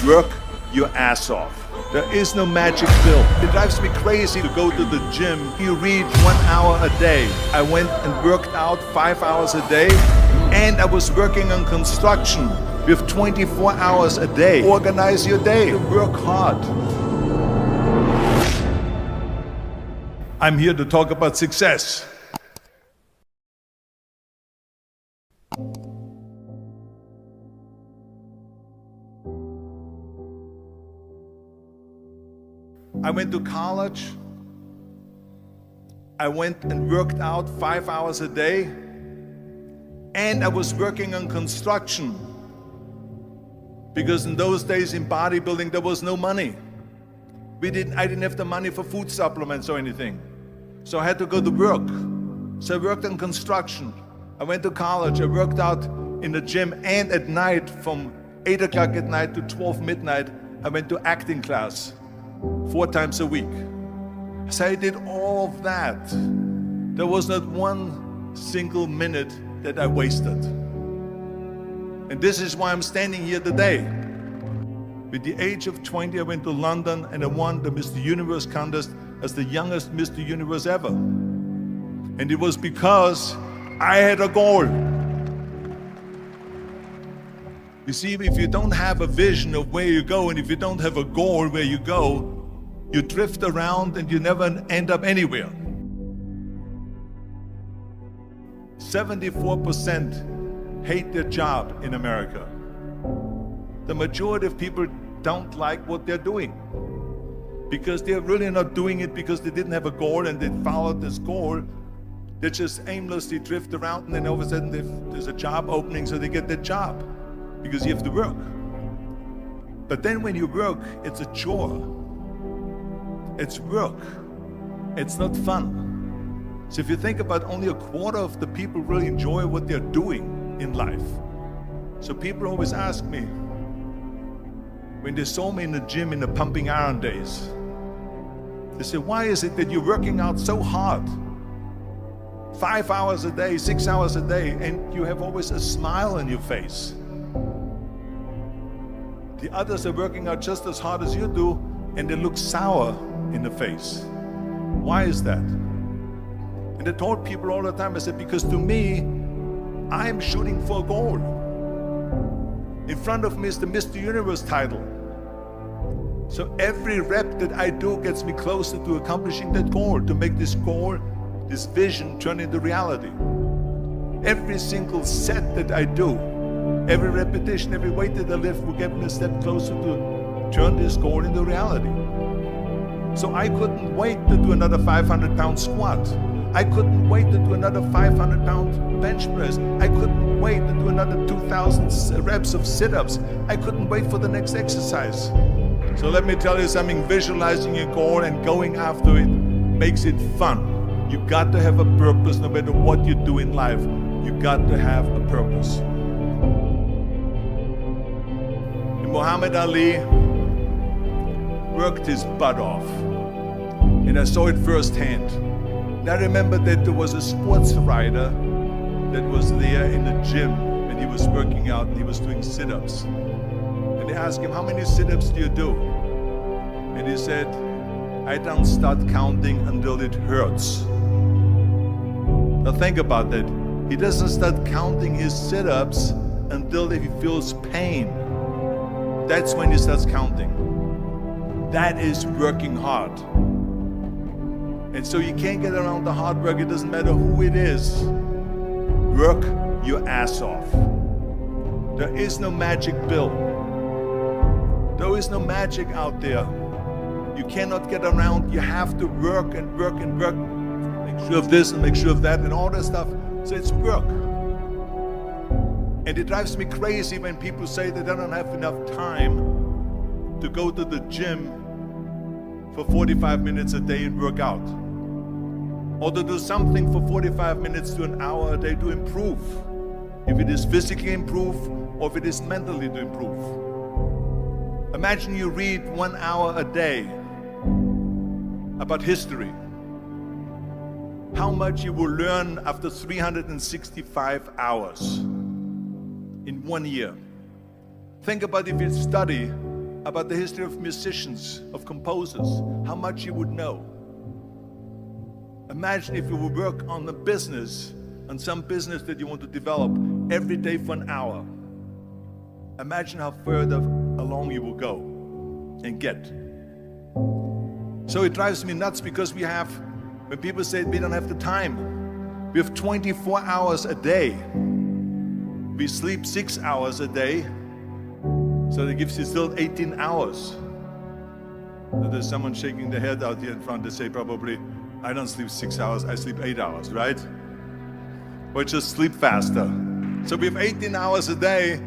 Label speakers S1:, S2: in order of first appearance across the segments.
S1: Work your ass off. There is no magic pill. It drives me crazy to go to the gym. You read 1 hour a day. I went and worked out 5 hours a day, and I was working on construction with 24 hours a day. Organize your day. Work hard. I'm here to talk about success. I went to college. I went and worked out 5 hours a day, and I was working on construction because in those days in bodybuilding there was no money. I didn't have the money for food supplements or anything, so I had to go to work. So I worked on construction. I went to college. I worked out in the gym, and at night from 8 o'clock at night to 12 midnight I went to acting class 4 times a week. So I did all of that. There was not one single minute that I wasted. And this is why I'm standing here today. With the age of 20, I went to London and I won the Mr. Universe contest as the youngest Mr. Universe ever. And it was because I had a goal. You see, if you don't have a vision of where you go, and if you don't have a goal where you go, you drift around and you never end up anywhere. 74% hate their job in America. The majority of people don't like what they're doing because they're really not doing it because they didn't have a goal and they followed this goal. They just aimlessly drift around, and then all of a sudden there's a job opening, so they get that job because you have to work. But then when you work, it's a chore. It's work. It's not fun. So if you think about, only a quarter of the people really enjoy what they're doing in life. So people always ask me, when they saw me in the gym in the pumping iron days, they say, why is it that you're working out so hard? 5 hours a day, 6 hours a day, and you have always a smile on your face. The others are working out just as hard as you do, and they look sour in the face. Why is that? And I told people all the time, I said, because to me, I'm shooting for a goal. In front of me is the Mr. Universe title. So every rep that I do gets me closer to accomplishing that goal, to make this goal, this vision, turn into reality. Every single set that I do, every repetition, every weight that I lift will get me a step closer to turn this goal into reality. So I couldn't wait to do another 500-pound squat. I couldn't wait to do another 500-pound bench press. I couldn't wait to do another 2,000 reps of sit-ups. I couldn't wait for the next exercise. So let me tell you something, visualizing your goal and going after it makes it fun. You got to have a purpose no matter what you do in life. You got to have a purpose. And Muhammad Ali worked his butt off, and I saw it firsthand. And I remember that there was a sports writer that was there in the gym when he was working out and he was doing sit-ups. And they asked him, how many sit-ups do you do? And he said, I don't start counting until it hurts. Now think about that. He doesn't start counting his sit-ups until he feels pain. That's when he starts counting. That is working hard. And so you can't get around the hard work. It doesn't matter who it is. Work your ass off. There is no magic pill. There is no magic out there. You cannot get around. You have to work and work and work. Make sure of this and make sure of that and all that stuff. So it's work. And it drives me crazy when people say that they don't have enough time to go to the gym for 45 minutes a day and work out. Or to do something for 45 minutes to an hour a day to improve. If it is physically improve or if it is mentally to improve. Imagine you read 1 hour a day about history. How much you will learn after 365 hours in 1 year. Think about if you study about the history of musicians, of composers, how much you would know. Imagine if you would work on a business, on some business that you want to develop every day for an hour. Imagine how further along you will go and get. So it drives me nuts because when people say we don't have the time, we have 24 hours a day. We sleep 6 hours a day, so that gives you still 18 hours. So there's someone shaking their head out here in front. They say probably, I don't sleep 6 hours, I sleep 8 hours, right? Or just sleep faster. So we have 18 hours a day.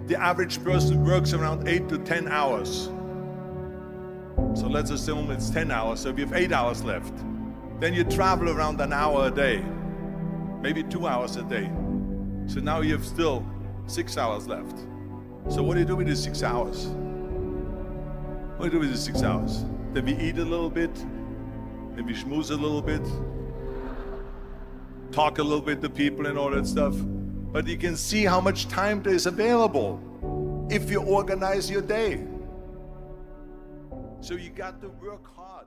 S1: The average person works around 8 to 10 hours. So let's assume it's 10 hours, so we have 8 hours left. Then you travel around an hour a day, maybe 2 hours a day. So now you have still 6 hours left. So what do you do with the 6 hours? What do you do with the 6 hours? Then we eat a little bit, then we schmooze a little bit, talk a little bit to people and all that stuff. But you can see how much time there is available if you organize your day. So you got to work hard.